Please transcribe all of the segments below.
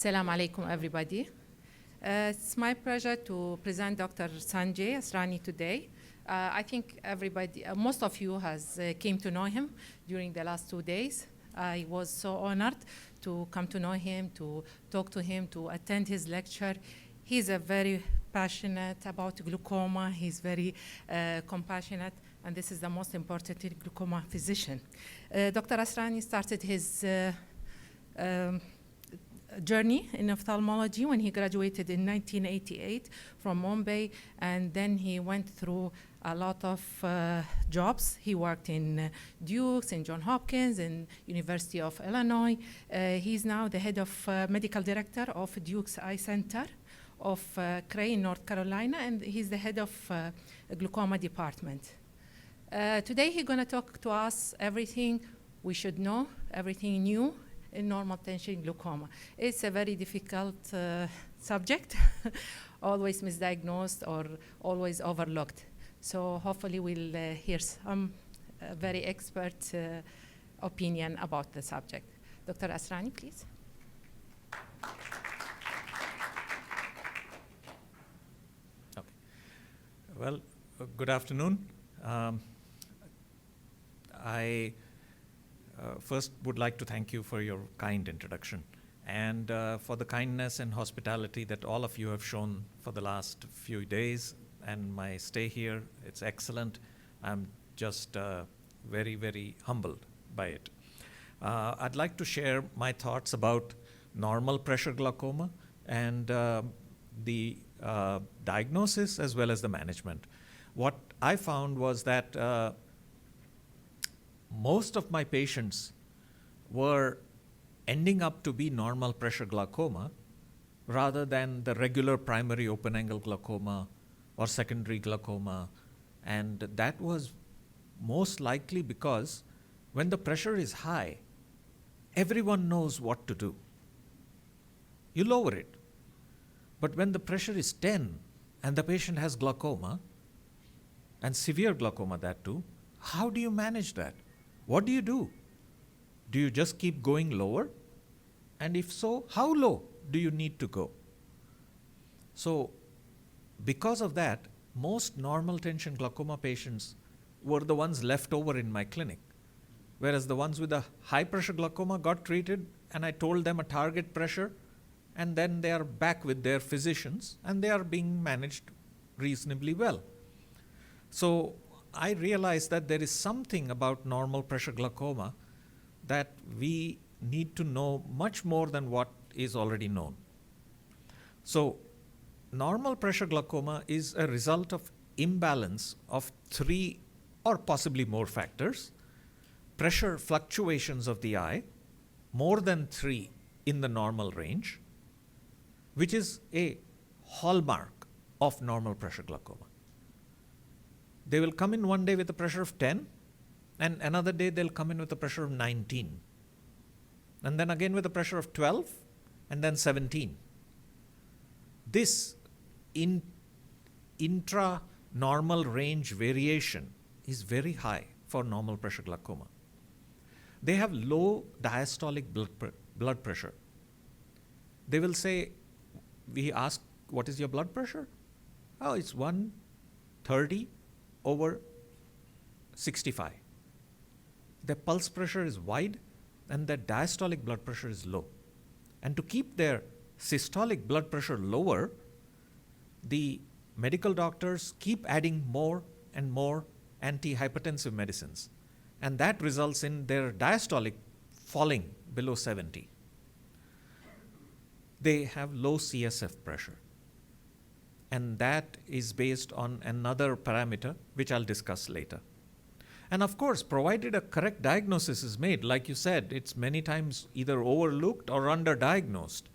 Assalamu alaikum, everybody. It's my pleasure to present Dr. Sanjay Asrani today. I think everybody, most of you has came to know him during the last 2 days. I was so honored to come to know him, to talk to him, to attend his lecture. He's a very passionate about glaucoma. He's very compassionate, and this is the most important glaucoma physician. Dr. Asrani started his journey in ophthalmology when he graduated in 1988 from Mumbai, and then he went through a lot of jobs. He worked in Duke, in Johns Hopkins, in University of Illinois. He's now the head of medical director of Duke's Eye Center of Cray in North Carolina, and he's the head of glaucoma department. Today he's going to talk to us everything we should know, everything new in normal tension glaucoma. It's a very difficult subject, always misdiagnosed or always overlooked. So hopefully we'll hear some very expert opinion about the subject. Dr. Asrani, please. Okay. Well, good afternoon. I first would like to thank you for your kind introduction and for the kindness and hospitality that all of you have shown for the last few days and my stay here. It's excellent. I'm just very, very humbled by it. I'd like to share my thoughts about normal pressure glaucoma and the diagnosis as well as the management. What I found was that most of my patients were ending up to be normal pressure glaucoma rather than the regular primary open angle glaucoma or secondary glaucoma. And that was most likely because when the pressure is high, everyone knows what to do. You lower it. But when the pressure is 10 and the patient has glaucoma, and severe glaucoma that too, how do you manage that? What do you do? Do you just keep going lower? And if so, how low do you need to go? So, because of that, most normal tension glaucoma patients were the ones left over in my clinic, whereas the ones with a high pressure glaucoma got treated and I told them a target pressure, and then they are back with their physicians and they are being managed reasonably well. So, I realized that there is something about normal pressure glaucoma that we need to know much more than what is already known. So, normal pressure glaucoma is a result of imbalance of 3 or possibly more factors: pressure fluctuations of the eye, more than 3 in the normal range, which is a hallmark of normal pressure glaucoma. They will come in one day with a pressure of 10, and another day they'll come in with a pressure of 19, and then again with a pressure of 12, and then 17. This intra-normal range variation is very high for normal pressure glaucoma. They have low diastolic blood pressure. They will say, we ask, what is your blood pressure? Oh, it's 130 over 65. Their pulse pressure is wide and their diastolic blood pressure is low. And to keep their systolic blood pressure lower, the medical doctors keep adding more and more antihypertensive medicines. And that results in their diastolic falling below 70. They have low CSF pressure. And that is based on another parameter, which I'll discuss later. And of course, provided a correct diagnosis is made, like you said, it's many times either overlooked or underdiagnosed.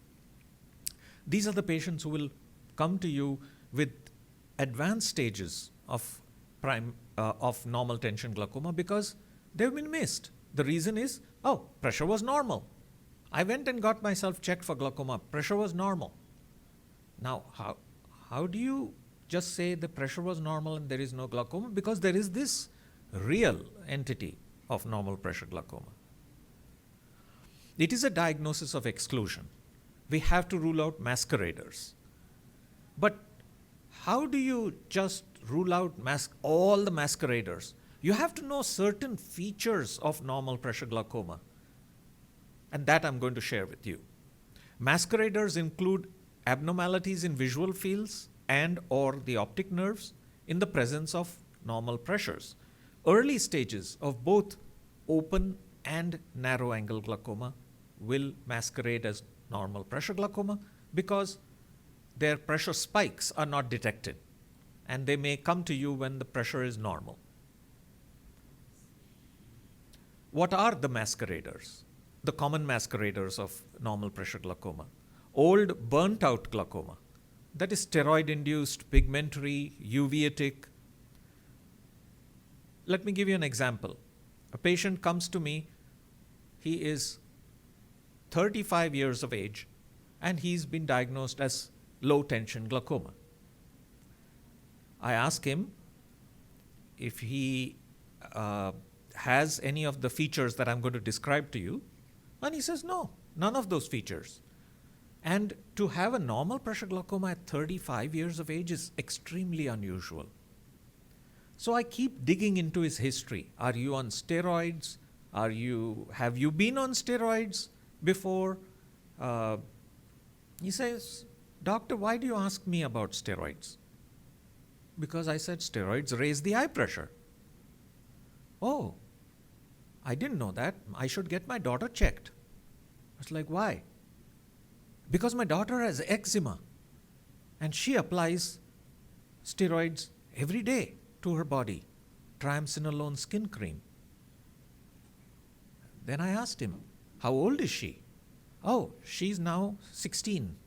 These are the patients who will come to you with advanced stages of normal tension glaucoma because they've been missed. The reason is, oh, pressure was normal. I went and got myself checked for glaucoma. Pressure was normal. Now, how do you just say the pressure was normal and there is no glaucoma? Because there is this real entity of normal pressure glaucoma. It is a diagnosis of exclusion. we have to rule out masqueraders. But how do you just rule out all the masqueraders? You have to know certain features of normal pressure glaucoma. And that I'm going to share with you. Masqueraders include abnormalities in visual fields and or the optic nerves in the presence of normal pressures. Early stages of both open and narrow angle glaucoma will masquerade as normal pressure glaucoma because their pressure spikes are not detected, and they may come to you when the pressure is normal. What are the masqueraders? The common masqueraders of normal pressure glaucoma. Old burnt out glaucoma, that is steroid-induced, pigmentary, uveitic. Let me give you an example. A patient comes to me, he is 35 years of age, and he's been diagnosed as low tension glaucoma. I ask him if he has any of the features that I'm going to describe to you, and he says no, none of those features. And to have a normal pressure glaucoma at 35 years of age is extremely unusual. So I keep digging into his history. Are you on steroids? Have you been on steroids before? He says, "Doctor, why do you ask me about steroids?" Because I said steroids raise the eye pressure. "Oh, I didn't know that. I should get my daughter checked." I was like, "Why?" "Because my daughter has eczema and she applies steroids every day to her body, triamcinolone skin cream." Then I asked him, "How old is she?" "Oh, she's now 16.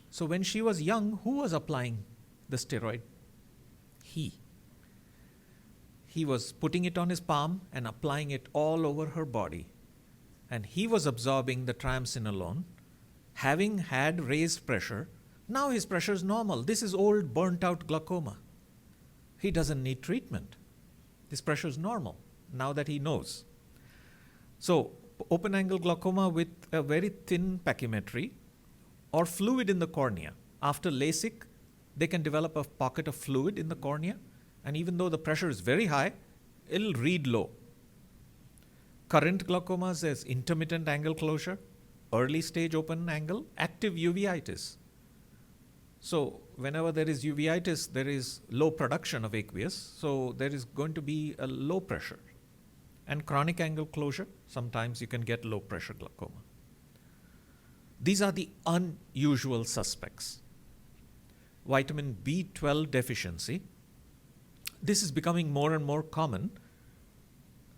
So when she was young, who was applying the steroid? He. He was putting it on his palm and applying it all over her body. And he was absorbing the triamcinolone, having had raised pressure. Now his pressure is normal. This is old burnt out glaucoma. He doesn't need treatment. His pressure is normal now that he knows. So open angle glaucoma with a very thin pachymetry or fluid in the cornea. After LASIK, they can develop a pocket of fluid in the cornea, and even though the pressure is very high, it'll read low. Current glaucomas is intermittent angle closure, early stage open angle, active uveitis. So whenever there is uveitis, there is low production of aqueous, so there is going to be a low pressure. And chronic angle closure, sometimes you can get low pressure glaucoma. These are the unusual suspects. Vitamin B12 deficiency. This is becoming more and more common,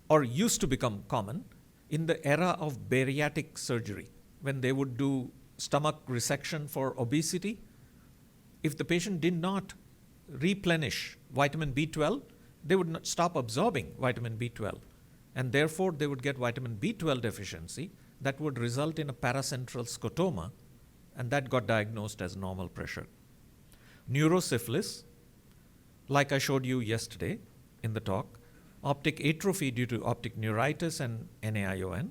or used to become common, in the era of bariatric surgery, when they would do stomach resection for obesity. If the patient did not replenish vitamin B12, they would not stop absorbing vitamin B12, and therefore they would get vitamin B12 deficiency that would result in a paracentral scotoma, and that got diagnosed as normal pressure. Neurosyphilis, like I showed you yesterday in the talk, optic atrophy due to optic neuritis and NAION,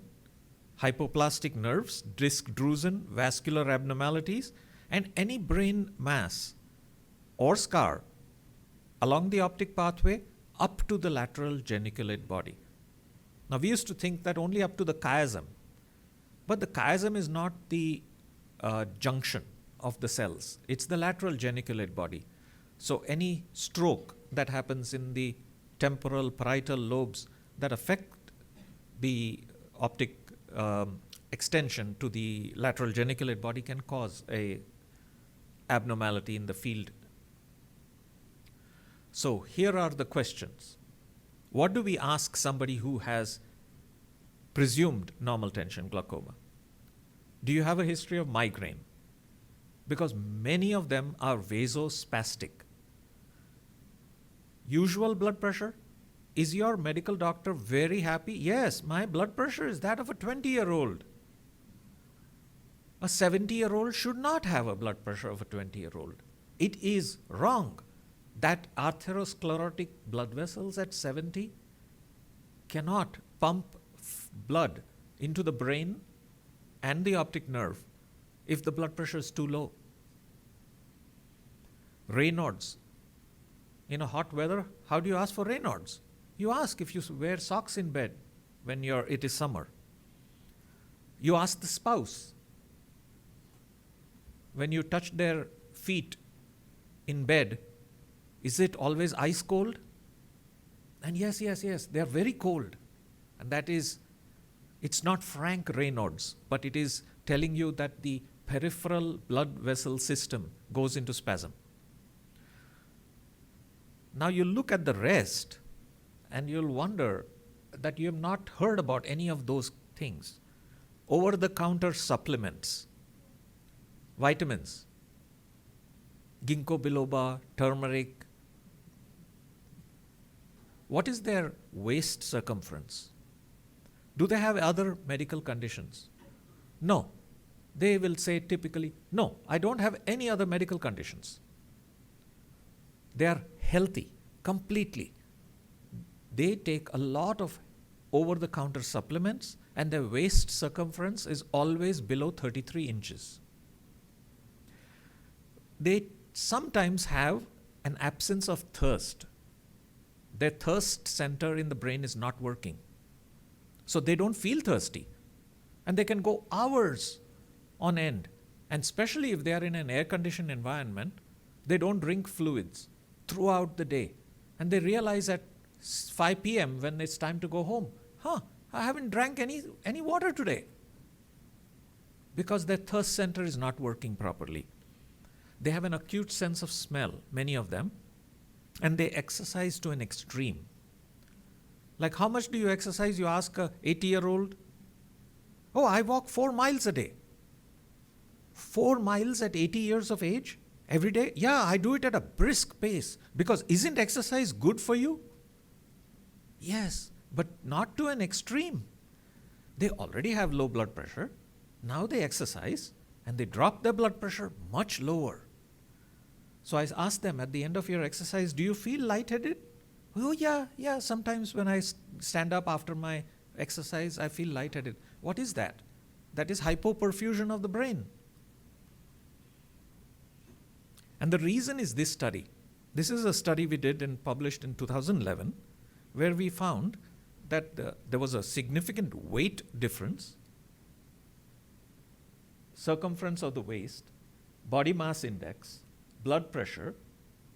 hypoplastic nerves, disc drusen, vascular abnormalities, and any brain mass or scar along the optic pathway up to the lateral geniculate body. Now, we used to think that only up to the chiasm, but the chiasm is not the junction of the cells. It's the lateral geniculate body. So any stroke that happens in the temporal parietal lobes that affect the optic extension to the lateral geniculate body can cause a abnormality in the field. So here are the questions. What do we ask somebody who has presumed normal tension glaucoma? Do you have a history of migraine? Because many of them are vasospastic. Usual blood pressure? Is your medical doctor very happy? Yes, my blood pressure is that of a 20-year-old. A 70-year-old should not have a blood pressure of a 20-year-old. It is wrong that atherosclerotic blood vessels at 70 cannot pump blood into the brain and the optic nerve if the blood pressure is too low. Raynaud's. In a hot weather, how do you ask for Raynaud's? You ask if you wear socks in bed when it is summer. You ask the spouse. When you touch their feet in bed, is it always ice cold? And yes, they are very cold. And that is, it's not frank Raynaud's, but it is telling you that the peripheral blood vessel system goes into spasm. Now you look at the rest and you'll wonder that you have not heard about any of those things. Over-the-counter supplements, vitamins, ginkgo biloba, turmeric. What is their waist circumference? Do they have other medical conditions? No. They will say typically, no, I don't have any other medical conditions. They are healthy, completely. They take a lot of over-the-counter supplements and their waist circumference is always below 33 inches. They sometimes have an absence of thirst. Their thirst center in the brain is not working. So they don't feel thirsty. And they can go hours on end. And especially if they are in an air-conditioned environment, they don't drink fluids throughout the day. And they realize at 5 p.m. when it's time to go home, I haven't drank any water today. Because their thirst center is not working properly. They have an acute sense of smell, many of them, and they exercise to an extreme. Like, how much do you exercise? You ask a 80-year-old. Oh, I walk 4 miles a day. 4 miles at 80 years of age? Every day? Yeah, I do it at a brisk pace. Because isn't exercise good for you? Yes, but not to an extreme. They already have low blood pressure. Now they exercise and they drop their blood pressure much lower. So I asked them at the end of your exercise, do you feel lightheaded? Oh, yeah, sometimes when I stand up after my exercise, I feel lightheaded. What is that? That is hypoperfusion of the brain. And the reason is this study. This is a study we did and published in 2011, where we found that there was a significant weight difference, circumference of the waist, body mass index, blood pressure,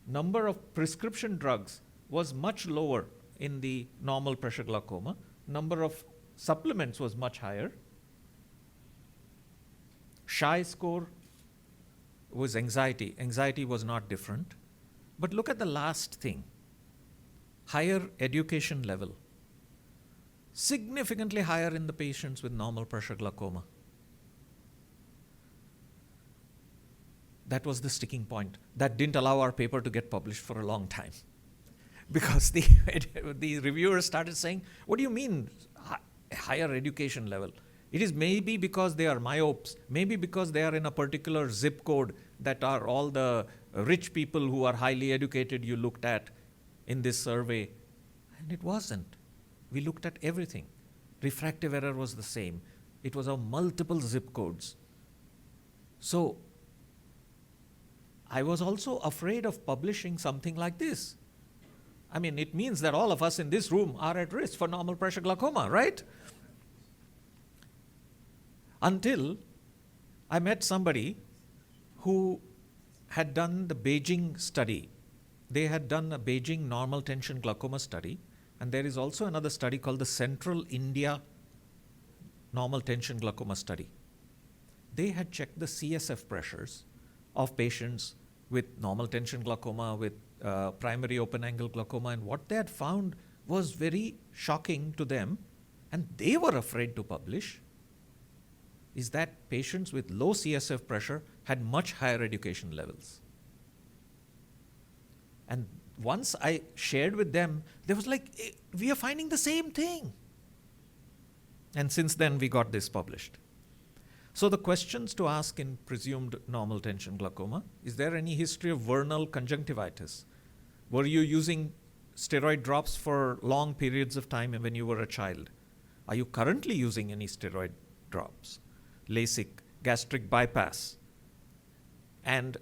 number of prescription drugs was much lower in the normal pressure glaucoma, number of supplements was much higher. Shy score was anxiety. Anxiety was not different. But look at the last thing. Higher education level. Significantly higher in the patients with normal pressure glaucoma. That was the sticking point. That didn't allow our paper to get published for a long time. Because the reviewers started saying, what do you mean higher education level? It is maybe because they are myopes, maybe because they are in a particular zip code that are all the rich people who are highly educated you looked at in this survey. And it wasn't. We looked at everything. Refractive error was the same. It was of multiple zip codes. So I was also afraid of publishing something like this. I mean, it means that all of us in this room are at risk for normal pressure glaucoma, right? Until I met somebody who had done the Beijing study. They had done a Beijing normal tension glaucoma study, and there is also another study called the Central India normal tension glaucoma study. They had checked the CSF pressures of patients with normal tension glaucoma, with primary open-angle glaucoma, and what they had found was very shocking to them, and they were afraid to publish, is that patients with low CSF pressure had much higher education levels. And once I shared with them, they was like, we are finding the same thing. And since then, we got this published. So the questions to ask in presumed normal tension glaucoma, is there any history of vernal conjunctivitis? Were you using steroid drops for long periods of time when you were a child? Are you currently using any steroid drops? LASIK, gastric bypass, and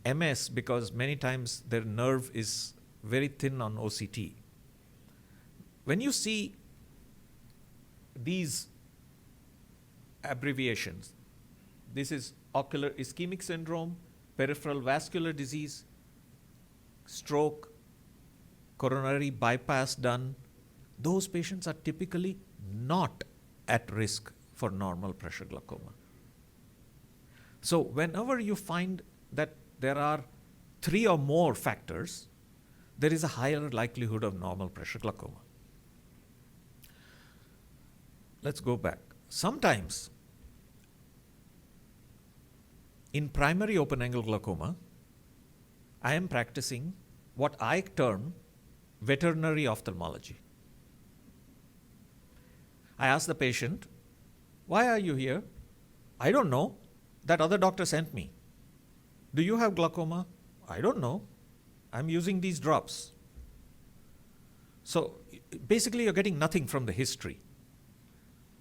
MS, because many times their nerve is very thin on OCT. When you see these abbreviations, this is ocular ischemic syndrome, peripheral vascular disease, stroke, coronary bypass done, those patients are typically not at risk for normal pressure glaucoma. So whenever you find that there are 3 or more factors, there is a higher likelihood of normal pressure glaucoma. Let's go back. Sometimes in primary open-angle glaucoma, I am practicing what I term veterinary ophthalmology. I ask the patient, why are you here? I don't know. That other doctor sent me. Do you have glaucoma? I don't know. I'm using these drops. So basically you're getting nothing from the history.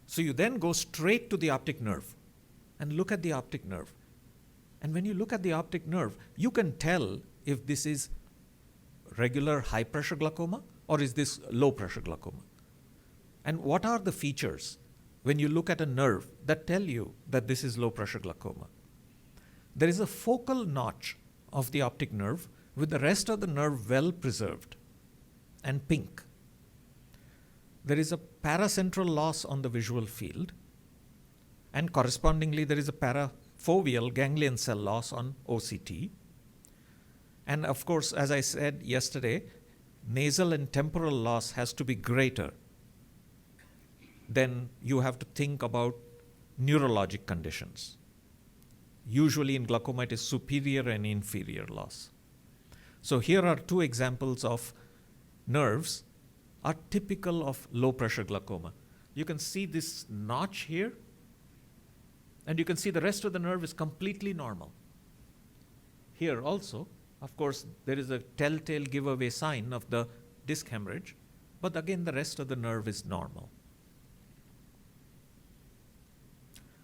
So you then go straight to the optic nerve and look at the optic nerve. And when you look at the optic nerve, you can tell if this is regular high pressure glaucoma or is this low pressure glaucoma. And what are the features when you look at a nerve that tell you that this is low pressure glaucoma? There is a focal notch of the optic nerve with the rest of the nerve well preserved and pink. There is a paracentral loss on the visual field, and correspondingly there is a parafoveal ganglion cell loss on OCT. And of course, as I said yesterday, nasal and temporal loss has to be greater. Then you have to think about neurologic conditions. Usually in glaucoma it is superior and inferior loss. So here are 2 examples of nerves are typical of low pressure glaucoma. You can see this notch here, and you can see the rest of the nerve is completely normal. Here also, of course, there is a telltale giveaway sign of the disc hemorrhage, but again the rest of the nerve is normal.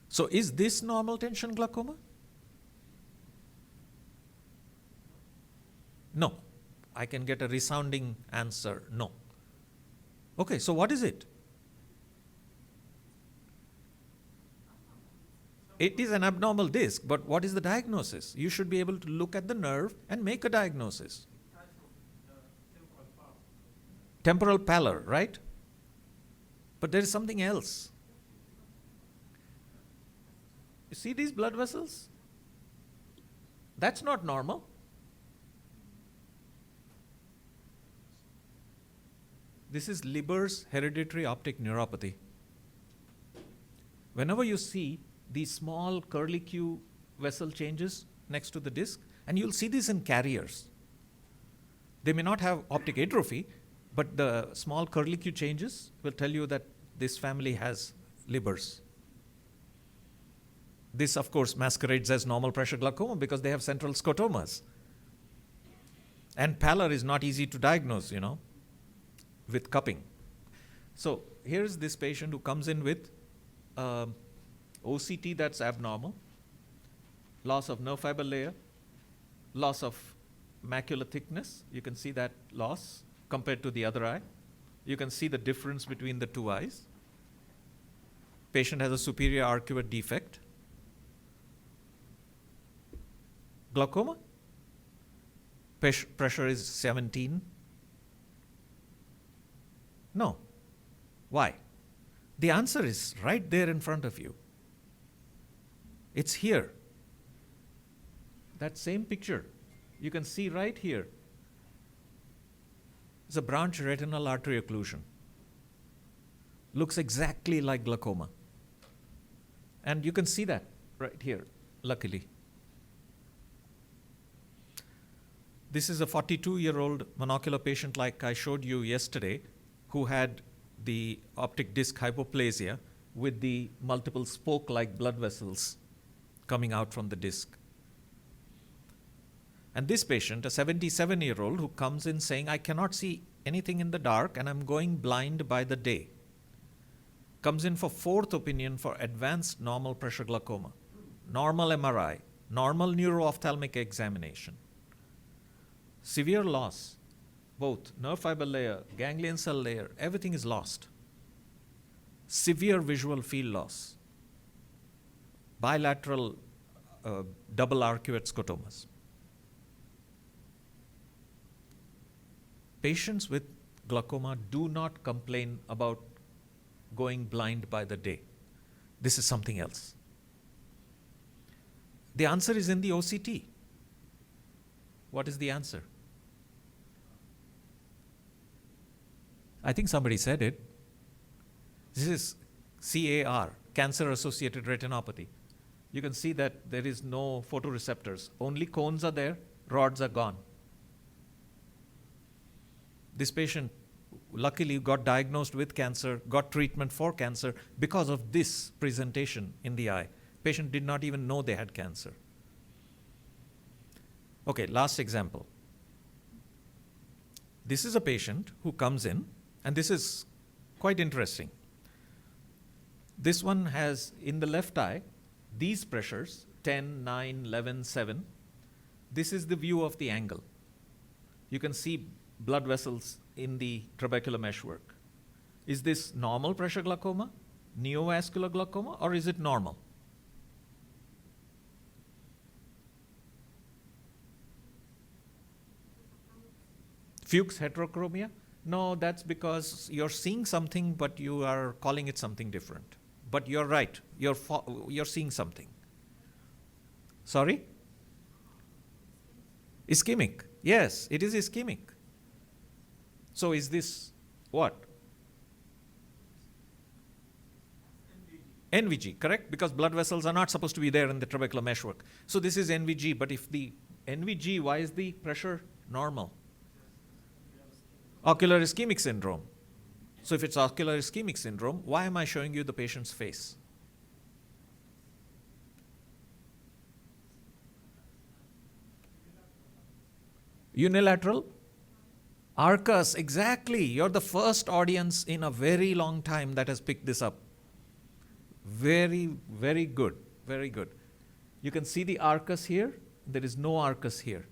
So is this normal tension glaucoma? No. I can get a resounding answer, no. Okay, so what is it? It is an abnormal disc, but what is the diagnosis? You should be able to look at the nerve and make a diagnosis. Temporal pallor, right? But there is something else. You see these blood vessels? That's not normal. This is Leber's hereditary optic neuropathy. Whenever you see these small curlicue vessel changes next to the disc, and you'll see this in carriers. They may not have optic atrophy, but the small curlicue changes will tell you that this family has Leber's. This, of course, masquerades as normal pressure glaucoma because they have central scotomas. And pallor is not easy to diagnose, with cupping. So here's this patient who comes in with OCT that's abnormal, loss of nerve fiber layer, loss of macular thickness. You can see that loss compared to the other eye. You can see the difference between the 2 eyes. Patient has a superior arcuate defect. Glaucoma? Pressure is 17. No. Why? The answer is right there in front of you. It's here. That same picture, you can see right here. It's a branch retinal artery occlusion. Looks exactly like glaucoma. And you can see that right here, luckily. This is a 42-year-old monocular patient like I showed you yesterday who had the optic disc hypoplasia with the multiple spoke-like blood vessels coming out from the disc. And this patient, a 77-year-old who comes in saying, I cannot see anything in the dark and I'm going blind by the day. comes in for fourth opinion for advanced normal pressure glaucoma, normal MRI, normal neuro-ophthalmic examination. Severe loss, both nerve fiber layer, ganglion cell layer, everything is lost. Severe visual field loss, bilateral double arcuate scotomas. Patients with glaucoma do not complain about going blind by the day. This is something else. The answer is in the OCT. What is the answer? I think somebody said it. This is CAR, cancer-associated retinopathy. You can see that there is no photoreceptors. Only cones are there, rods are gone. This patient luckily got diagnosed with cancer, got treatment for cancer because of this presentation in the eye. Patient did not even know they had cancer. Okay, last example. This is a patient who comes in, and this is quite interesting. This one has, in the left eye, these pressures, 10, 9, 11, 7. This is the view of the angle. You can see blood vessels in the trabecular meshwork. Is this normal pressure glaucoma, neovascular glaucoma, or is it normal? Fuchs heterochromia? No, that's because you're seeing something, but you are calling it something different. But you're right, you're seeing something. Sorry? Ischemic. Yes, it is ischemic. So is this what? NVG, correct? Because blood vessels are not supposed to be there in the trabecular meshwork. So this is NVG, but if the NVG, why is the pressure normal? Ocular ischemic syndrome. So if it's ocular ischemic syndrome, why am I showing you the patient's face? Unilateral? Arcus, exactly. You're the first audience in a very long time that has picked this up. Very, very good. Very good. You can see the arcus here. There is no arcus here.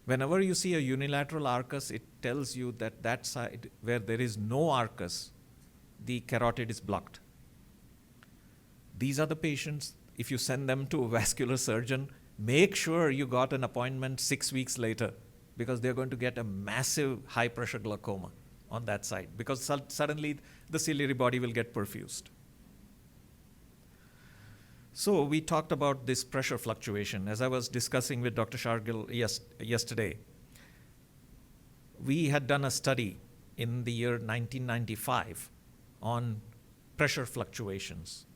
Whenever you see a unilateral arcus, it tells you that that side where there is no arcus, the carotid is blocked. These are the patients, if you send them to a vascular surgeon, make sure you got an appointment 6 weeks later, because they're going to get a massive high pressure glaucoma on that side, because suddenly the ciliary body will get perfused. So we talked about this pressure fluctuation. As I was discussing with Dr. Shargil yesterday, we had done a study in the year 1995 on pressure fluctuations.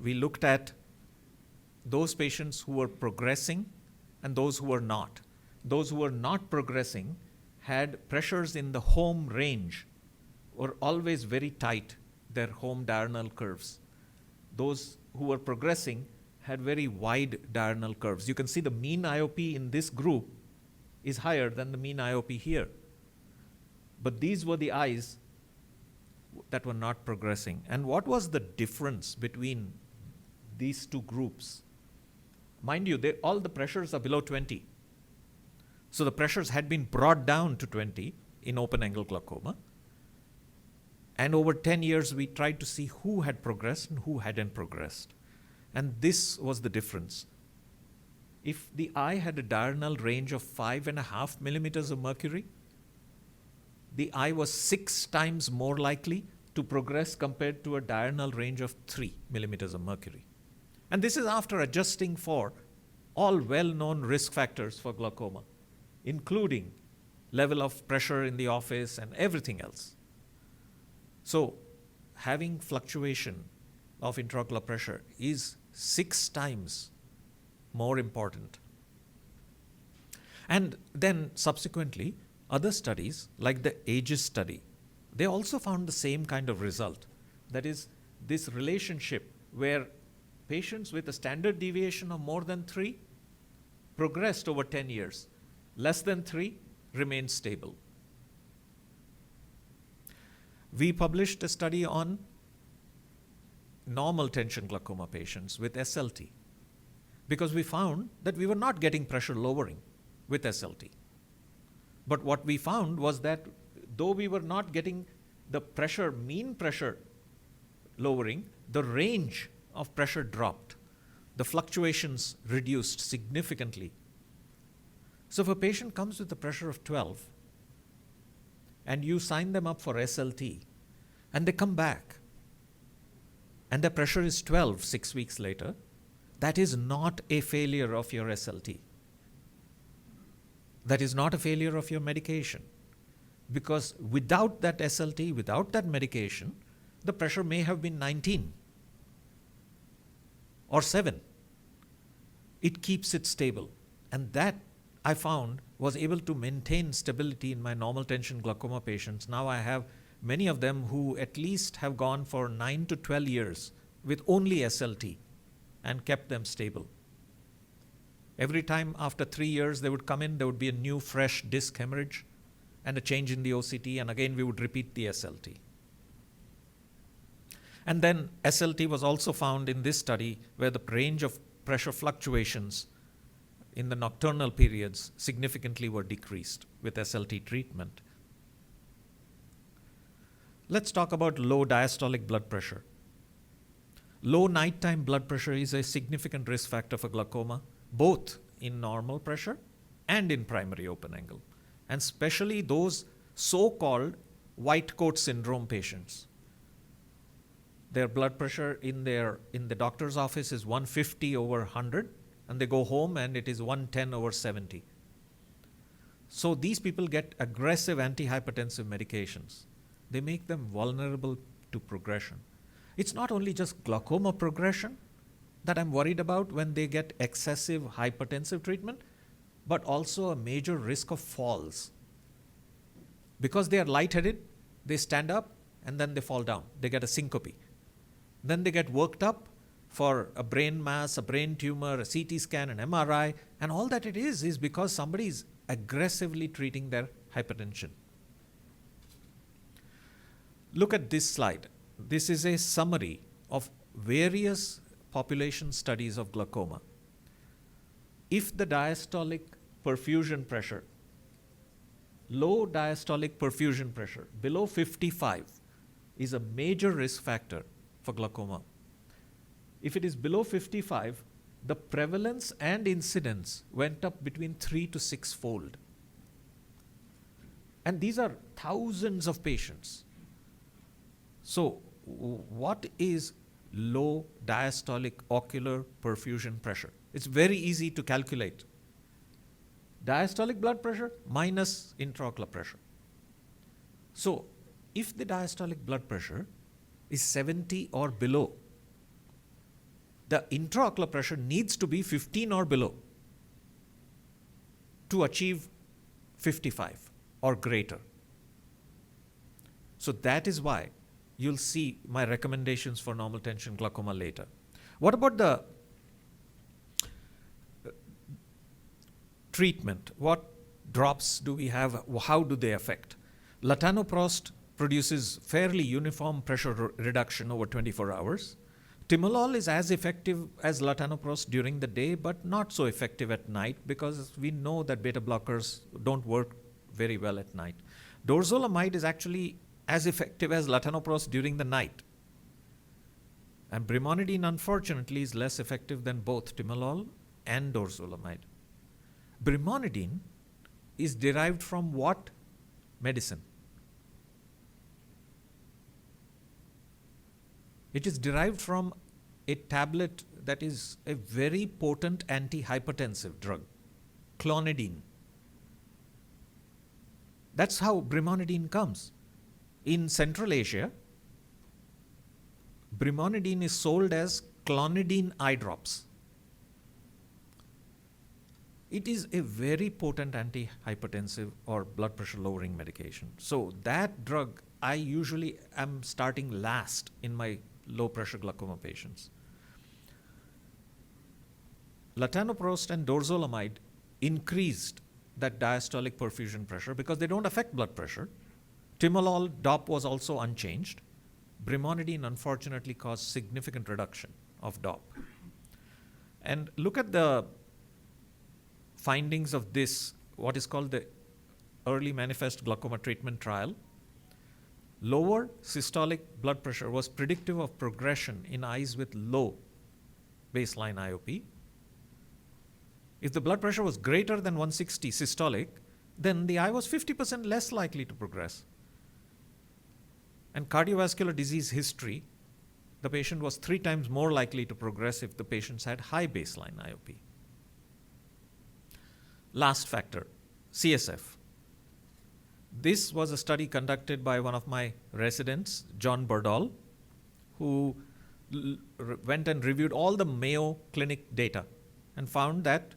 We looked at those patients who were progressing and those who were not. Those who were not progressing had pressures in the home range, were always very tight, their home diurnal curves. Those who were progressing had very wide diurnal curves. You can see the mean IOP in this group is higher than the mean IOP here. But these were the eyes that were not progressing. And what was the difference between these two groups? Mind you, all the pressures are below 20. So the pressures had been brought down to 20 in open-angle glaucoma. And over 10 years, we tried to see who had progressed and who hadn't progressed. And this was the difference. If the eye had a diurnal range of 5.5 millimeters of mercury, the eye was 6 times more likely to progress compared to a diurnal range of 3 millimeters of mercury. And this is after adjusting for all well-known risk factors for glaucoma, including level of pressure in the office and everything else. So having fluctuation of intraocular pressure is 6 times more important. And then subsequently, other studies like the AGES study, they also found the same kind of result. That is, this relationship where patients with a standard deviation of more than 3 progressed over 10 years. Less than 3 remained stable. We published a study on normal tension glaucoma patients with SLT because we found that we were not getting pressure lowering with SLT. But what we found was that though we were not getting the pressure, mean pressure lowering, the range of pressure dropped. The fluctuations reduced significantly. So if a patient comes with a pressure of 12 and you sign them up for SLT and they come back and the pressure is 12 6 weeks later, that is not a failure of your SLT. That is not a failure of your medication. Because without that SLT, without that medication, the pressure may have been 19 or 7. It keeps it stable. And that, I found, was able to maintain stability in my normal tension glaucoma patients. Now I have many of them who at least have gone for 9 to 12 years with only SLT and kept them stable. Every time after 3 years they would come in, there would be a new fresh disc hemorrhage and a change in the OCT, and again we would repeat the SLT. And then SLT was also found in this study where the range of pressure fluctuations in the nocturnal periods significantly were decreased with SLT treatment. Let's talk about low diastolic blood pressure. Low nighttime blood pressure is a significant risk factor for glaucoma, both in normal pressure and in primary open angle, and especially those so-called white coat syndrome patients. Their blood pressure in the doctor's office is 150 over 100, and they go home and it is 110 over 70. So these people get aggressive antihypertensive medications. They make them vulnerable to progression. It's not only just glaucoma progression that I'm worried about when they get excessive hypertensive treatment, but also a major risk of falls. Because they are lightheaded, they stand up and then they fall down. They get a syncope. Then they get worked up for a brain mass, a brain tumor, a CT scan, an MRI, and all that it is because somebody is aggressively treating their hypertension. Look at this slide. This is a summary of various population studies of glaucoma. If the diastolic perfusion pressure, low diastolic perfusion pressure below 55 is a major risk factor for glaucoma. If it is below 55, the prevalence and incidence went up between 3 to 6 fold. And these are thousands of patients. So what is low diastolic ocular perfusion pressure? It's very easy to calculate. Diastolic blood pressure minus intraocular pressure. So if the diastolic blood pressure is 70 or below, the intraocular pressure needs to be 15 or below to achieve 55 or greater. So that is why you'll see my recommendations for normal tension glaucoma later. What about the treatment? What drops do we have? How do they affect? Latanoprost produces fairly uniform pressure reduction over 24 hours. Timolol is as effective as latanoprost during the day, but not so effective at night because we know that beta blockers don't work very well at night. Dorzolamide is actually as effective as latanoprost during the night. And brimonidine, unfortunately, is less effective than both timolol and dorzolamide. Brimonidine is derived from what medicine? It is derived from a tablet that is a very potent antihypertensive drug, clonidine. That's how brimonidine comes. In Central Asia, brimonidine is sold as clonidine eye drops. It is a very potent antihypertensive or blood pressure lowering medication. So that drug I usually am starting last in my low pressure glaucoma patients. Latanoprost and dorzolamide increased that diastolic perfusion pressure because they don't affect blood pressure, Timolol DOP was also unchanged. Brimonidine unfortunately caused significant reduction of DOP. And look at the findings of this, what is called the early manifest glaucoma treatment trial. Lower systolic blood pressure was predictive of progression in eyes with low baseline IOP. If the blood pressure was greater than 160 systolic, then the eye was 50% less likely to progress. And cardiovascular disease history, the patient was 3 times more likely to progress if the patients had high baseline IOP. Last factor, CSF. This was a study conducted by one of my residents, John Burdall, who went and reviewed all the Mayo Clinic data and found that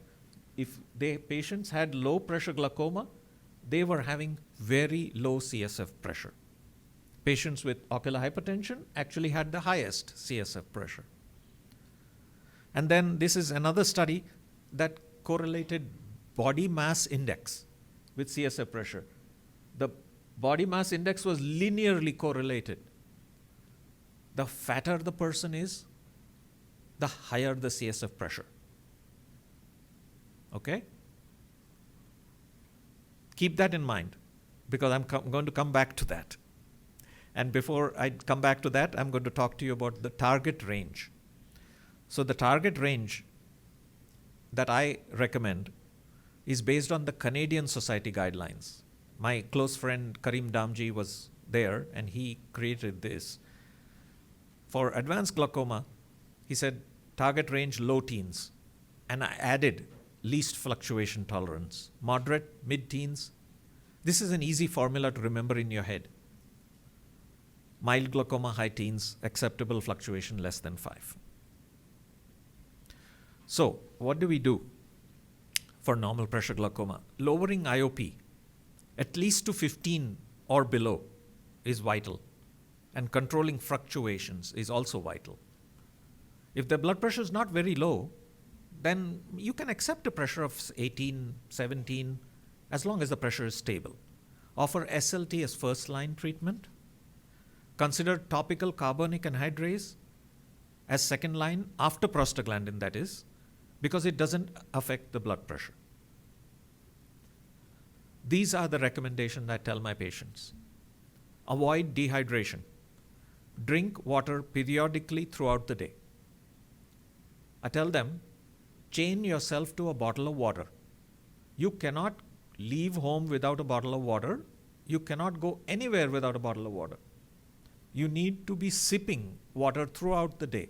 if the patients had low pressure glaucoma, they were having very low CSF pressure. Patients with ocular hypertension actually had the highest CSF pressure. And then this is another study that correlated body mass index with CSF pressure. The body mass index was linearly correlated. The fatter the person is, the higher the CSF pressure. Okay? Keep that in mind, because I'm going to come back to that. And before I come back to that, I'm going to talk to you about the target range. So the target range that I recommend is based on the Canadian Society guidelines. My close friend Karim Damji was there and he created this. For advanced glaucoma, he said target range low teens, and I added least fluctuation tolerance, moderate, mid-teens. This is an easy formula to remember in your head. Mild glaucoma, high teens, acceptable fluctuation less than 5. So, what do we do for normal pressure glaucoma? Lowering IOP, at least to 15 or below, is vital. And controlling fluctuations is also vital. If the blood pressure is not very low, then you can accept a pressure of 18, 17, as long as the pressure is stable. Offer SLT as first-line treatment. Consider topical carbonic anhydrase as second line after prostaglandin, that is, because it doesn't affect the blood pressure. These are the recommendations I tell my patients. Avoid dehydration. Drink water periodically throughout the day. I tell them, chain yourself to a bottle of water. You cannot leave home without a bottle of water. You cannot go anywhere without a bottle of water. You need to be sipping water throughout the day.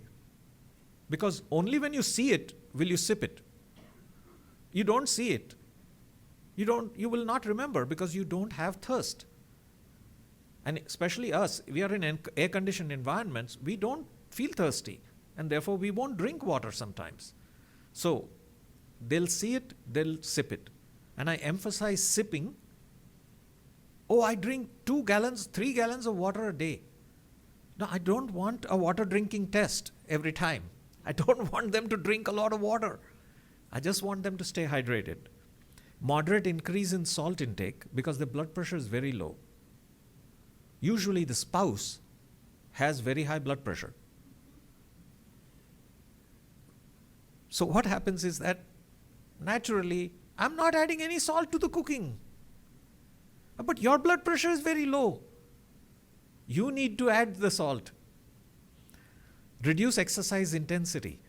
Because only when you see it will you sip it. You don't see it. You will not remember because you don't have thirst. And especially us, we are in air-conditioned environments, we don't feel thirsty. And therefore we won't drink water sometimes. So they'll see it, they'll sip it. And I emphasize sipping. Oh, I drink 2 gallons, 3 gallons of water a day. No, I don't want a water drinking test every time. I don't want them to drink a lot of water. I just want them to stay hydrated. Moderate increase in salt intake because the blood pressure is very low. Usually the spouse has very high blood pressure. So what happens is that naturally, I'm not adding any salt to the cooking. But your blood pressure is very low. You need to add the salt. Reduce exercise intensity.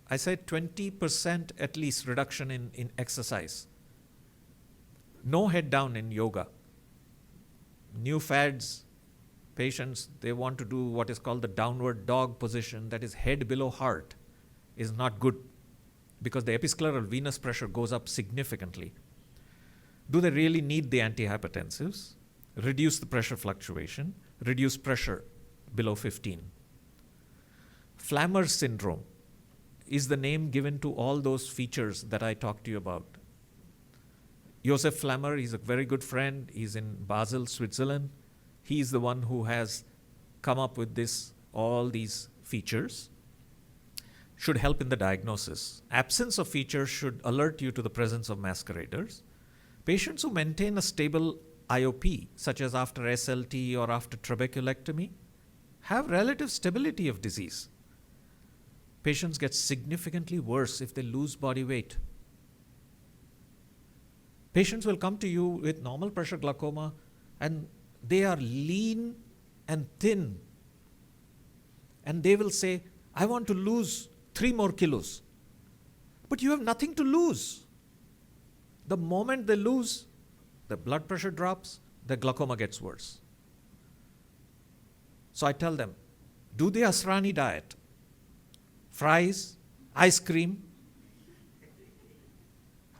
I said 20% at least reduction in exercise. No head down in yoga. New fads, patients, they want to do what is called the downward dog position, that is head below heart, is not good because the episcleral venous pressure goes up significantly. Do they really need the antihypertensives? Reduce the pressure fluctuation, reduce pressure below 15. Flammer's syndrome is the name given to all those features that I talked to you about. Josef Flammer, he's a very good friend. He's in Basel, Switzerland. He's the one who has come up with all these features. Should help in the diagnosis. Absence of features should alert you to the presence of masqueraders. Patients who maintain a stable IOP, such as after SLT or after trabeculectomy, have relative stability of disease. Patients get significantly worse if they lose body weight. Patients will come to you with normal pressure glaucoma and they are lean and thin. And they will say, I want to lose 3 more kilos. But you have nothing to lose. The moment they lose, the blood pressure drops, the glaucoma gets worse. So I tell them, do the Asrani diet. Fries, ice cream.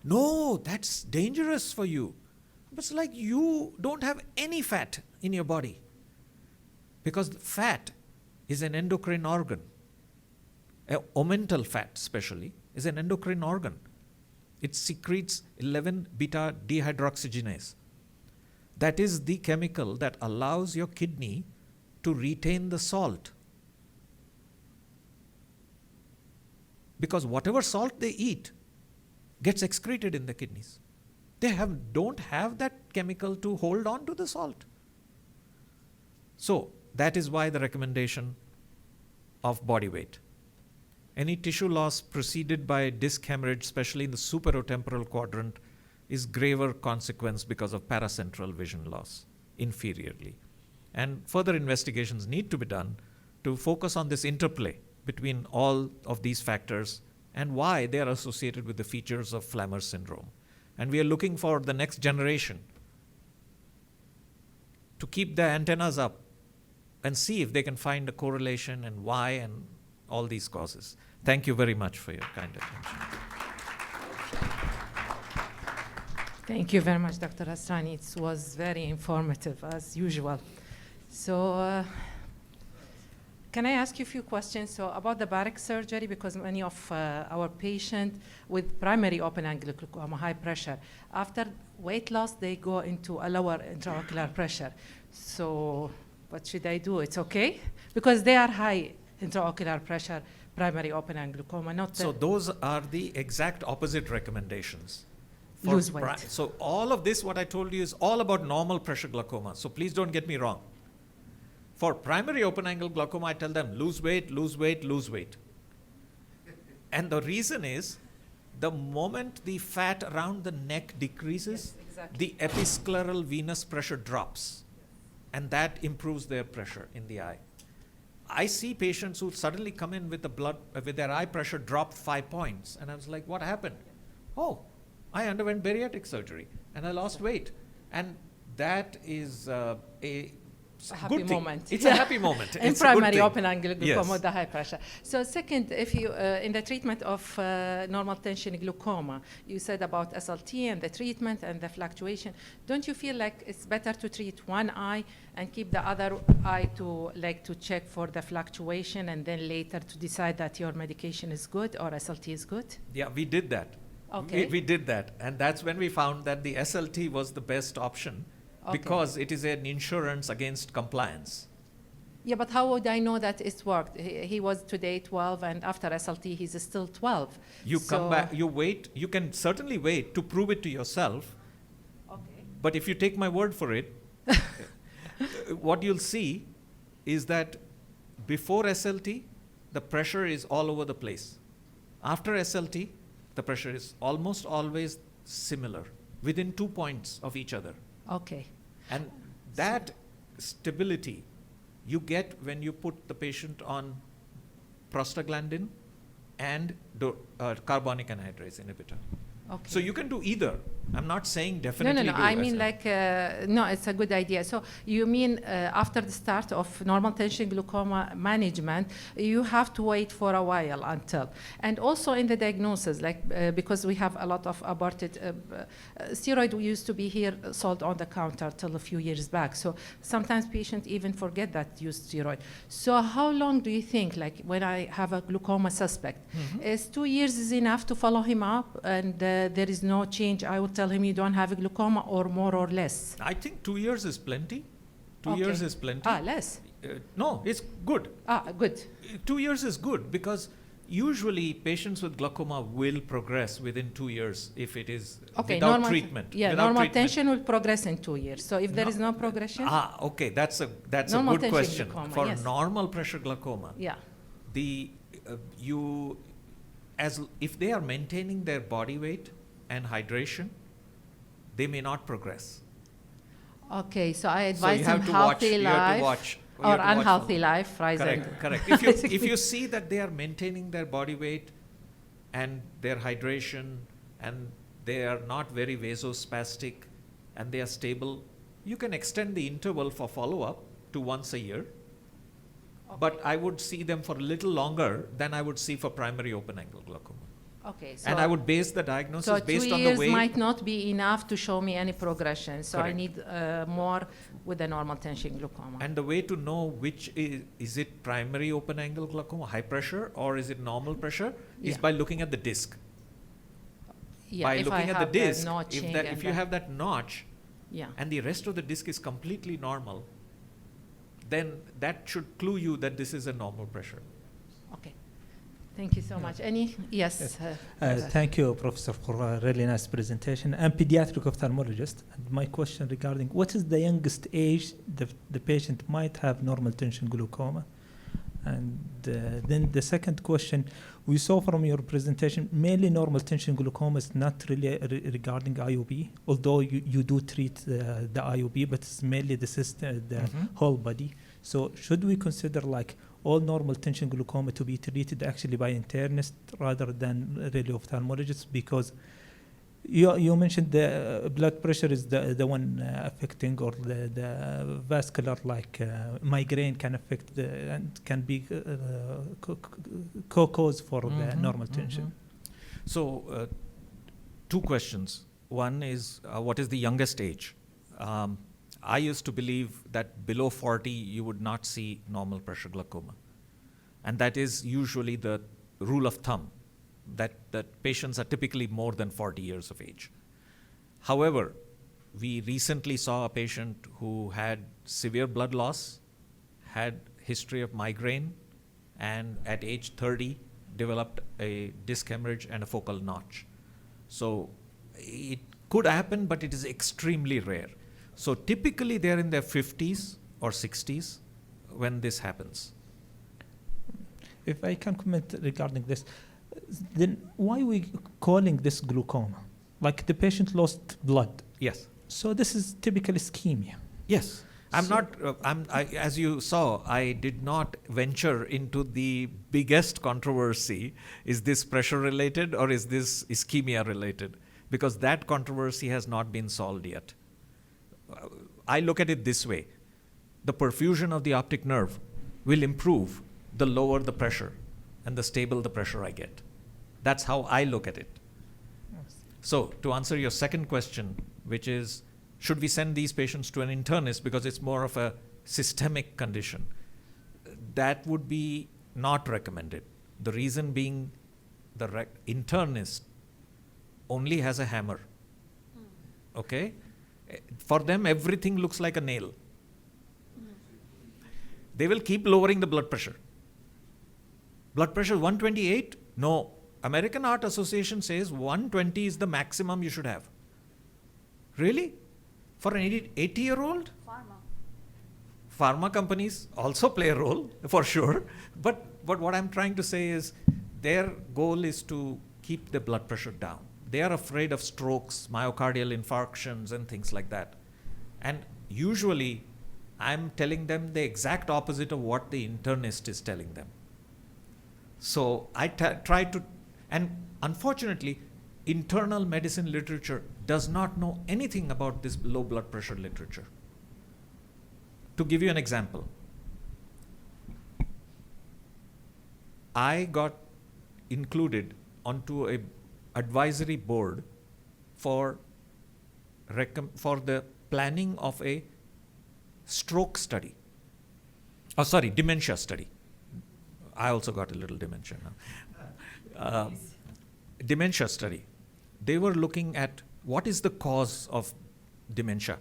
No, that's dangerous for you. But it's like you don't have any fat in your body. Because fat is an endocrine organ. Omental fat, especially, is an endocrine organ. It secretes 11-beta dehydroxygenase. That is the chemical that allows your kidney to retain the salt. Because whatever salt they eat gets excreted in the kidneys. They don't have that chemical to hold on to the salt. So that is why the recommendation of body weight. Any tissue loss preceded by disc hemorrhage, especially in the superotemporal quadrant, is graver consequence because of paracentral vision loss inferiorly. And further investigations need to be done to focus on this interplay between all of these factors and why they are associated with the features of Flammer syndrome. And we are looking for the next generation to keep their antennas up and see if they can find a correlation and why and all these causes. Thank you very much for your kind attention. Thank you very much, Dr. Asrani. It was very informative, as usual. So, can I ask you a few questions? So, about the baric surgery, because many of our patients with primary open-angle glaucoma, high pressure, after weight loss, they go into a lower intraocular pressure. So, what should I do? It's okay? Because they are high intraocular pressure, primary open-angle glaucoma, not So those are the exact opposite recommendations. Lose weight. So all of this, what I told you, is all about normal pressure glaucoma. So please don't get me wrong. For primary open-angle glaucoma, I tell them, lose weight, lose weight, lose weight. And the reason is, the moment the fat around the neck decreases, Yes, exactly. the episcleral venous pressure drops. And that improves their pressure in the eye. I see patients who suddenly come in with with their eye pressure dropped 5 points. And I was like, what happened? Oh, I underwent bariatric surgery and I lost weight. And that is a happy good thing. moment. It's a happy moment. In It's a good primary thing. open-angle glaucoma, Yes. the high pressure. So second, if you, in the treatment of normal tension glaucoma, you said about SLT and the treatment and the fluctuation. Don't you feel like it's better to treat one eye and keep the other eye to check for the fluctuation and then later to decide that your medication is good or SLT is good? Yeah, we did that. Okay. We did that. And that's when we found that the SLT was the best option. Okay. Because it is an insurance against compliance. Yeah, but how would I know that it's worked? He was today 12, and after SLT, he's still 12. You So- come back, you wait, you can certainly wait to prove it to yourself, Okay. but if you take my word for it, what you'll see is that before SLT, the pressure is all over the place. After SLT, the pressure is almost always similar, within 2 points of each other. Okay. And that stability you get when you put the patient on prostaglandin and carbonic anhydrase inhibitor. Okay. So you can do either. I'm not saying No, definitely no, no. do I mean, SL. like, no, it's a good idea. So you mean after the start of normal tension glaucoma management, you have to wait for a while until. And also in the diagnosis, like, because we have a lot of aborted steroid, we used to be here sold on the counter till a few years back. So sometimes patients even forget that use steroid. So how long do you think, like, when I have a glaucoma suspect, is 2 years is enough to follow him up and there is no change? I will tell him you don't have a glaucoma, or more or less? I think 2 years is plenty. 2 Okay. years is plenty. Less. No, it's good. Good. 2 years is good because Usually, patients with glaucoma will progress within 2 years if it is Okay, without normal, treatment. Yeah, without normal treatment. tension will progress in 2 years. So if there is no progression, Okay, that's a Normal good tension question. glaucoma, For yes. normal pressure glaucoma, yeah. the if they are maintaining their body weight and hydration, they may not progress. Okay, so I So you advise have him to watch. healthy You have to life watch. You or have to watch unhealthy for- life, right? Correct. If you see that they are maintaining their body weight and their hydration and they are not very vasospastic and they are stable, you can extend the interval for follow-up to once a year. But I would see them for a little longer than I would see for primary open-angle glaucoma. Okay, so And I would base the diagnosis so based 2 on the years weight. might not be enough to show me any progression. So I Correct. need more with the normal tension glaucoma. And the way to know which is it primary open-angle glaucoma, high pressure, or is it normal pressure, is Yeah. by looking at the disc. Yeah, By if looking I at have the disc, notching if and you have that notch yeah. and the rest of the disc is completely normal, then that should clue you that this is a normal pressure. Okay. Thank you so much. Any? Yes. Thank you, Professor, for a really nice presentation. I'm pediatric ophthalmologist, and my question regarding what is the youngest age the patient might have normal tension glaucoma? And then the second question, we saw from your presentation, mainly normal tension glaucoma is not really regarding IOP, although you do treat the IOP, but it's mainly the system, the whole body. So should we consider like all normal tension glaucoma to be treated actually by internist rather than really ophthalmologists? Because you mentioned the blood pressure is the one affecting, or the vascular like migraine can affect and can be co-cause for the normal tension. So, two questions. One is, what is the youngest age? I used to believe that below 40 you would not see normal pressure glaucoma. And that is usually the rule of thumb, that patients are typically more than 40 years of age. However, we recently saw a patient who had severe blood loss, had history of migraine, and at age 30 developed a disc hemorrhage and a focal notch. So it could happen, but it is extremely rare. So typically they're in their 50s or 60s when this happens. If I can comment regarding this, then why are we calling this glaucoma? Like the patient lost blood. Yes. So this is typical ischemia. Yes. As you saw, I did not venture into the biggest controversy. Is this pressure related or is this ischemia related? Because that controversy has not been solved yet. I look at it this way. The perfusion of the optic nerve will improve the lower the pressure and the stable the pressure I get. That's how I look at it. Yes. So to answer your second question, which is, should we send these patients to an internist because it's more of a systemic condition? That would be not recommended. The reason being the internist only has a hammer. Okay? For them, everything looks like a nail. They will keep lowering the blood pressure. Blood pressure 128? No. American Heart Association says 120 is the maximum you should have. Really? For an 80-year-old? Pharma companies also play a role, for sure. But what I'm trying to say is their goal is to keep the blood pressure down. They are afraid of strokes, myocardial infarctions, and things like that. And usually, I'm telling them the exact opposite of what the internist is telling them. So I try to, and unfortunately, internal medicine literature does not know anything about this low blood pressure literature. To give you an example, I got included onto a advisory board for the planning of a stroke study. Dementia study. I also got a little dementia now. Dementia study. They were looking at what is the cause of dementia.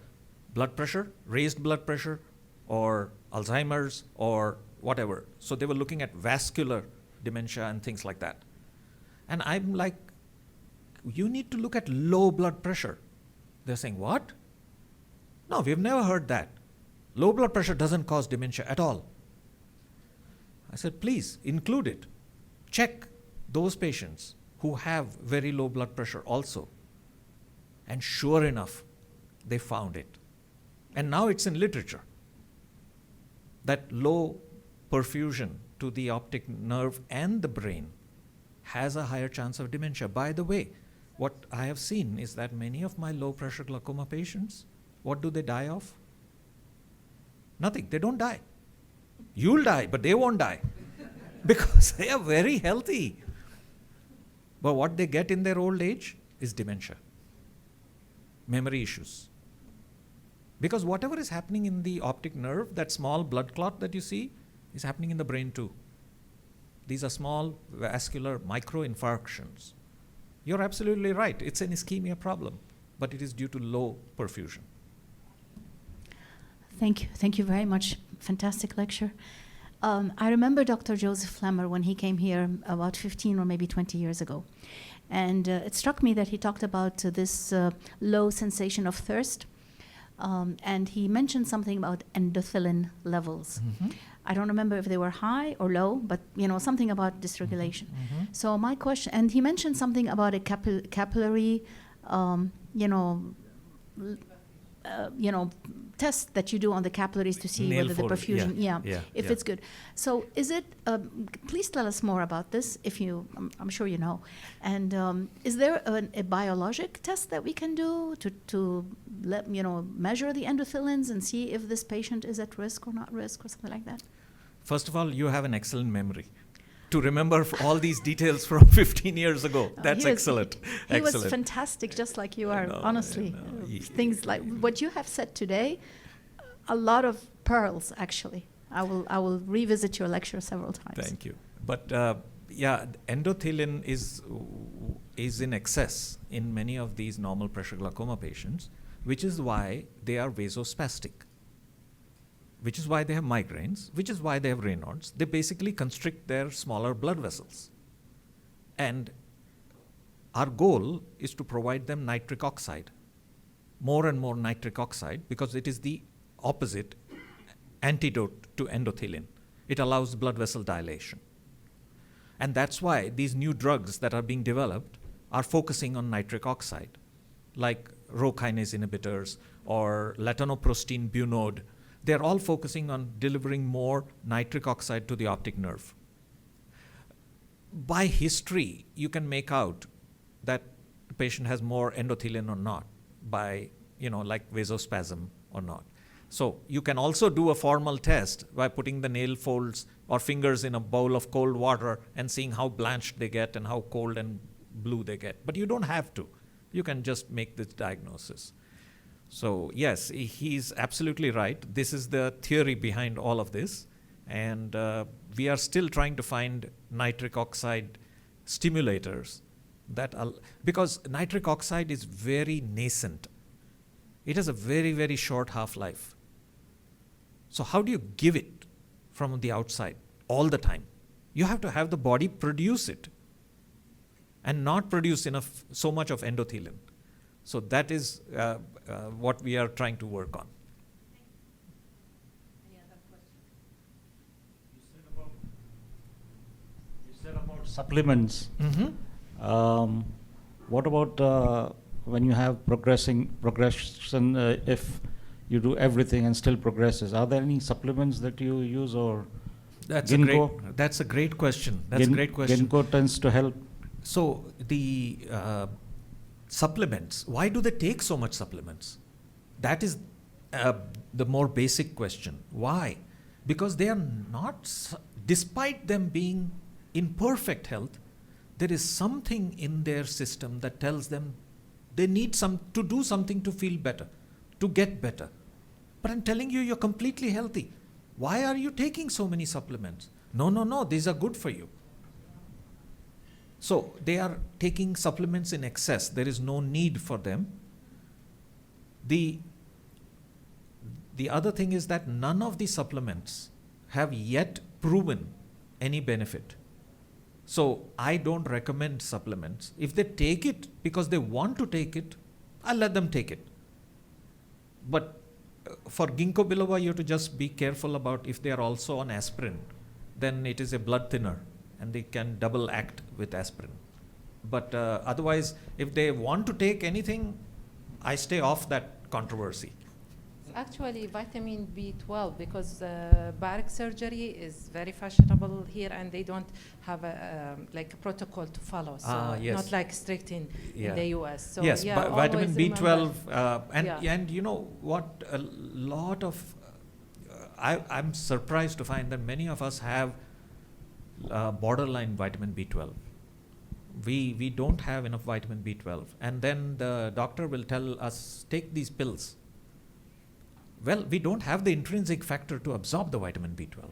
Blood pressure, raised blood pressure, or Alzheimer's, or whatever. So they were looking at vascular dementia and things like that. And I'm like, you need to look at low blood pressure. They're saying, what? No, we've never heard that. Low blood pressure doesn't cause dementia at all. I said, please include it. Check those patients who have very low blood pressure also. And sure enough, they found it. And now it's in literature that low perfusion to the optic nerve and the brain has a higher chance of dementia. By the way, what I have seen is that many of my low pressure glaucoma patients, what do they die of? Nothing. They don't die. You'll die, but they won't die because they are very healthy. But what they get in their old age is dementia, memory issues. Because whatever is happening in the optic nerve, that small blood clot that you see, is happening in the brain too. These are small vascular microinfarctions. You're absolutely right. It's an ischemia problem, but it is due to low perfusion. Thank you. Thank you very much. Fantastic lecture. I remember Dr. Joseph Flemmer when he came here about 15 or maybe 20 years ago. And it struck me that he talked about this low sensation of thirst. And he mentioned something about endothelin levels. Mm-hmm. I don't remember if they were high or low, but something about dysregulation. Mm-hmm. So my question, and he mentioned something about a capillary, test that you do on the capillaries to see Nail whether the fold, perfusion, yeah. it's good. So is it? Please tell us more about this. If you, I'm sure you know. And is there a biologic test that we can do to let measure the endothelins and see if this patient is at risk or not risk or something like that? First of all, you have an excellent memory to remember all these details from 15 years ago. That's excellent. He was fantastic, just like you are, honestly. Things like what you have said today, a lot of pearls, actually. I will revisit your lecture several times. Thank you. But endothelin is in excess in many of these normal pressure glaucoma patients, which is why they are vasospastic, which is why they have migraines, which is why they have Raynaud's. They basically constrict their smaller blood vessels. And our goal is to provide them nitric oxide, more and more nitric oxide, because it is the opposite antidote to endothelin. It allows blood vessel dilation. And that's why these new drugs that are being developed are focusing on nitric oxide, like Rho kinase inhibitors or latanoprostene bunode. They're all focusing on delivering more nitric oxide to the optic nerve. By history, you can make out that the patient has more endothelin or not by, like vasospasm or not. So you can also do a formal test by putting the nail folds or fingers in a bowl of cold water and seeing how blanched they get and how cold and blue they get. But you don't have to. You can just make this diagnosis. So yes, he's absolutely right. This is the theory behind all of this. And we are still trying to find nitric oxide stimulators because nitric oxide is very nascent. It has a very, very short half-life. So how do you give it from the outside all the time? You have to have the body produce it and not produce so much of endothelin. So that is what we are trying to work on. Any other questions? You said about supplements. Mm-hmm. What about when you have progression, if you do everything and still progresses? Are there any supplements that you use or That's a great question. Ginkgo tends to help. So the supplements, why do they take so much supplements? That is the more basic question. Why? Because they are not, despite them being in perfect health, there is something in their system that tells them they need to do something to feel better, to get better. But I'm telling you, you're completely healthy. Why are you taking so many supplements? No, these are good for you. So they are taking supplements in excess. There is no need for them. The other thing is that none of the supplements have yet proven any benefit So I don't recommend supplements. If they take it because they want to take it, I'll let them take it. But for ginkgo biloba, you have to just be careful about if they are also on aspirin, then it is a blood thinner and they can double act with aspirin. But otherwise, if they want to take anything, I stay off that controversy. Actually, vitamin B12, because baric surgery is very fashionable here, and they don't have a like a protocol to follow. So Yes. not like strict in the US. So yes, yeah, vitamin always B12, remember. and you know what? A lot of I'm surprised to find that many of us have borderline vitamin B12. We don't have enough vitamin B12, and then the doctor will tell us take these pills. Well, we don't have the intrinsic factor to absorb the vitamin B12.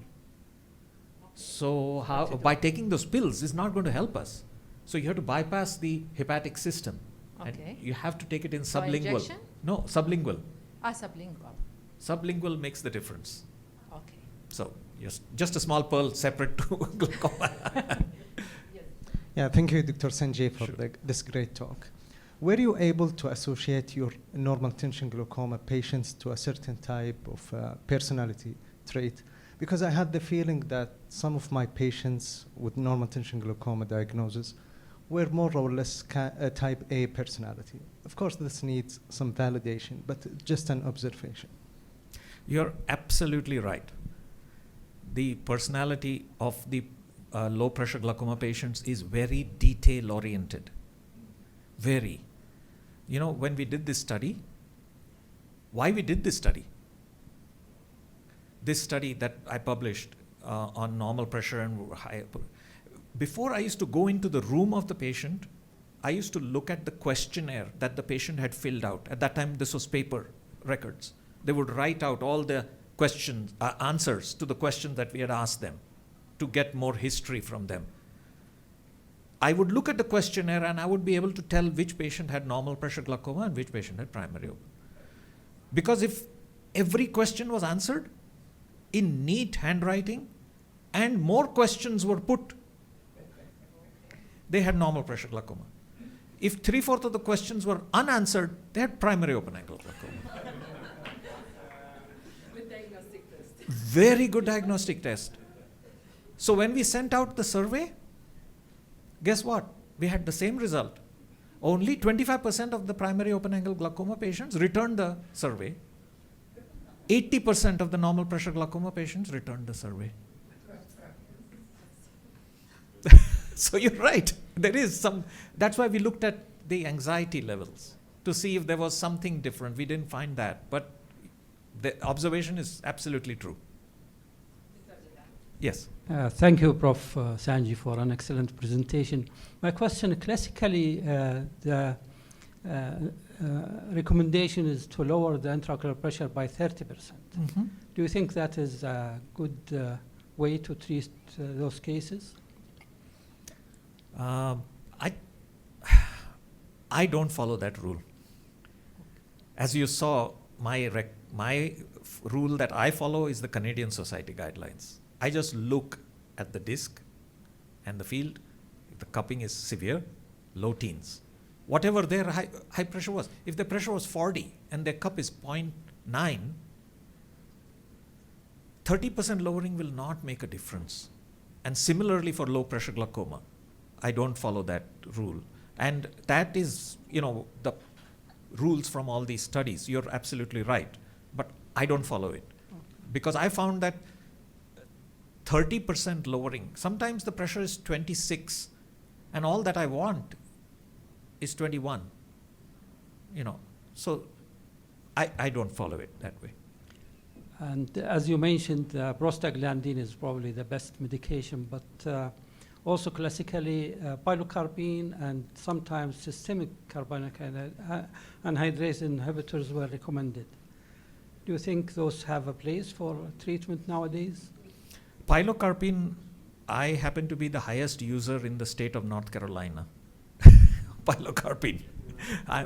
So how by taking those pills is not going to help us. So you have to bypass the hepatic system. Okay. And you have to take it in So sublingual. injection? No, sublingual. Sublingual. Sublingual makes the difference. Okay. So yes, just a small pearl separate to glaucoma. Yeah, thank you, Dr. Sanjay, for Sure. this great talk. Were you able to associate your normal tension glaucoma patients to a certain type of personality trait? Because I had the feeling that some of my patients with normal tension glaucoma diagnosis were more or less type A personality. Of course, this needs some validation, but just an observation. You're absolutely right. The personality of the low pressure glaucoma patients is very detail oriented. Very. You know, when we did this study, why we did this study? This study that I published on normal pressure and high. Before I used to go into the room of the patient, I used to look at the questionnaire that the patient had filled out. At that time, this was paper records. They would write out all the questions, answers to the questions that we had asked them to get more history from them. I would look at the questionnaire and I would be able to tell which patient had normal pressure glaucoma and which patient had primary open. Because if every question was answered in neat handwriting and more questions were put, they had normal pressure glaucoma. If 3/4 of the questions were unanswered, they had primary open angle glaucoma. With diagnostic test. Very good diagnostic test. So when we sent out the survey, guess what? We had the same result. Only 25% of the primary open angle glaucoma patients returned the survey. 80% of the normal pressure glaucoma patients returned the survey. So you're right. There is some, that's why we looked at the anxiety levels to see if there was something different. We didn't find that, but the observation is absolutely true. Yes. Thank you, Prof. Sanjay, for an excellent presentation. My question, classically, the recommendation is to lower the intraocular pressure by 30%. Mm-hmm. Do you think that is a good way to treat those cases? I don't follow that rule. As you saw, my rule that I follow is the Canadian Society guidelines. I just look at the disc and the field. If the cupping is severe, low teens. Whatever their high pressure was. If the pressure was 40 and their cup is 0.9, 30% lowering will not make a difference. And similarly for low pressure glaucoma, I don't follow that rule. And that is, the rules from all these studies. You're absolutely right. But I don't follow it. Because I found that 30% lowering, sometimes the pressure is 26 and all that I want is 21. So I don't follow it that way. And as you mentioned, prostaglandin is probably the best medication, but also classically pilocarpine and sometimes systemic carbonic anhydrase inhibitors were recommended. Do you think those have a place for treatment nowadays? Pilocarpine, I happen to be the highest user in the state of North Carolina. Pilocarpine.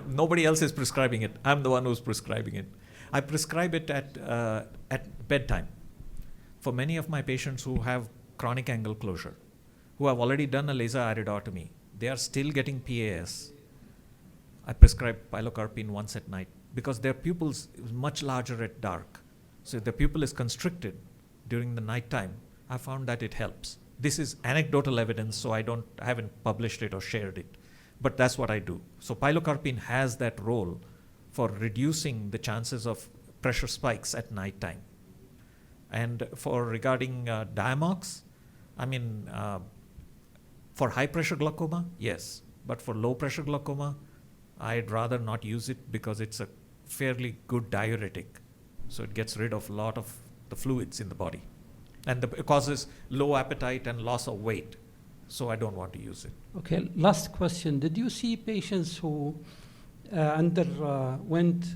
Nobody else is prescribing it. I'm the one who's prescribing it. I prescribe it at bedtime for many of my patients who have chronic angle closure. who have already done a laser iridotomy, they are still getting PAS. I prescribe pilocarpine once at night because their pupils is much larger at dark. So if the pupil is constricted during the night time, I found that it helps. This is anecdotal evidence, so I haven't published it or shared it, but that's what I do. So pilocarpine has that role for reducing the chances of pressure spikes at night time. And regarding Diamox, I mean, for high pressure glaucoma, yes, but for low pressure glaucoma, I'd rather not use it because it's a fairly good diuretic. So it gets rid of a lot of the fluids in the body. And it causes low appetite and loss of weight. So I don't want to use it. Okay, last question. Did you see patients who underwent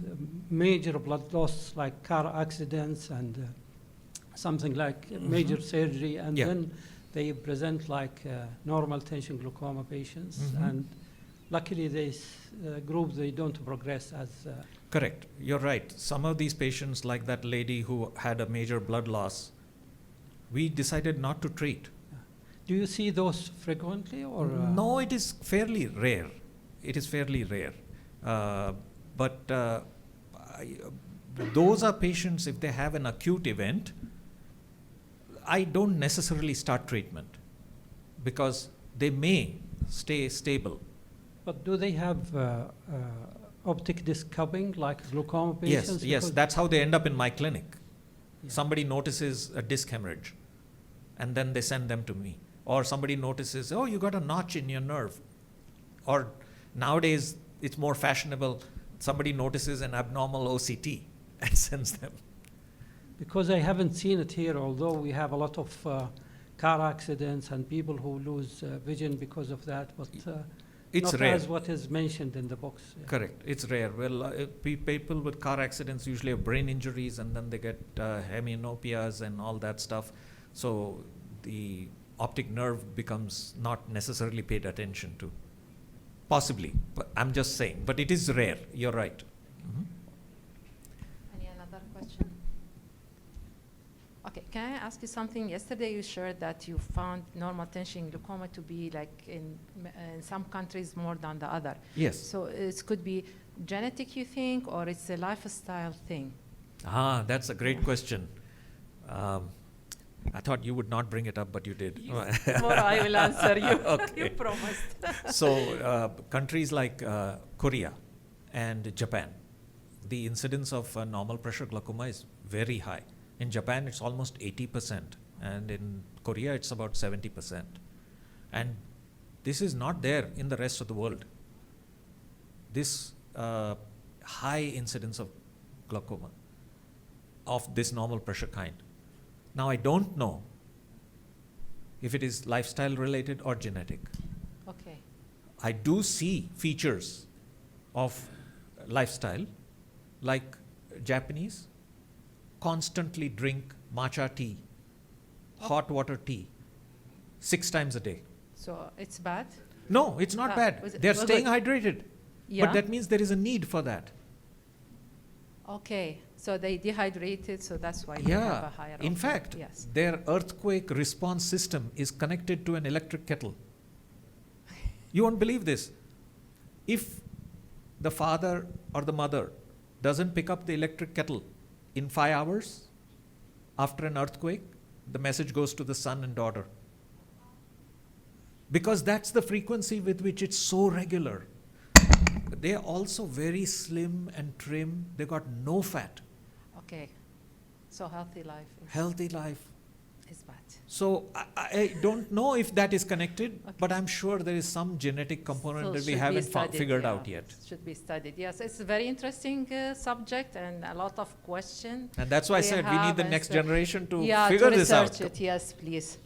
major blood loss, like car accidents and something like major surgery, and then they present like normal tension glaucoma patients, and luckily this group, they don't progress as... Correct. You're right. Some of these patients, like that lady who had a major blood loss, we decided not to treat. Do you see those frequently, or...? No, it is fairly rare. It is fairly rare. But those are patients, if they have an acute event, I don't necessarily start treatment because they may stay stable. But do they have optic disc cupping like glaucoma patients? Yes, that's how they end up in my clinic. Yeah. Somebody notices a disc hemorrhage and then they send them to me. Or somebody notices, oh, you got a notch in your nerve. Or nowadays, it's more fashionable, somebody notices an abnormal OCT and sends them. Because I haven't seen it here, although we have a lot of car accidents and people who lose vision because of that, but it's not rare. As what is mentioned in the books. Yeah. Correct, it's rare. Well, people with car accidents usually have brain injuries and then they get hemianopias and all that stuff. So the optic nerve becomes not necessarily paid attention to. Possibly, but I'm just saying, but it is rare, you're right. Any another question? Okay, can I ask you something? Yesterday you shared that you found normal tension glaucoma to be like in some countries more than the other. Yes. So it could be genetic, you think, or it's a lifestyle thing? That's a great question. I thought you would not bring it up, but you did. Well, I will answer you. Okay. You promised. So countries like Korea and Japan, the incidence of normal pressure glaucoma is very high. In Japan, it's almost 80%, and in Korea, it's about 70%. And this is not there in the rest of the world. This high incidence of glaucoma, of this normal pressure kind. Now, I don't know if it is lifestyle related or genetic. Okay. I do see features of lifestyle, like Japanese constantly drink matcha tea, hot water tea, 6 times a day. So it's bad? No, it's not bad. They're staying hydrated. Yeah. But that means there is a need for that. Okay, so they dehydrated, so that's why you have a higher In output. fact, Yes. their earthquake response system is connected to an electric kettle. You won't believe this. If the father or the mother doesn't pick up the electric kettle in 5 hours after an earthquake, the message goes to the son and daughter. Because that's the frequency with which it's so regular. They're also very slim and trim. They got no fat. Okay, so healthy life Healthy life. is bad. So I don't know if that is connected, Okay. but I'm sure there is some genetic component So that we should be haven't studied, figured yeah. out yet. Should be studied. Yes, it's a very interesting subject and a lot of questions. And that's why I We said we need have the and next so- generation to Yeah, figure to this out. research it. Yes, please.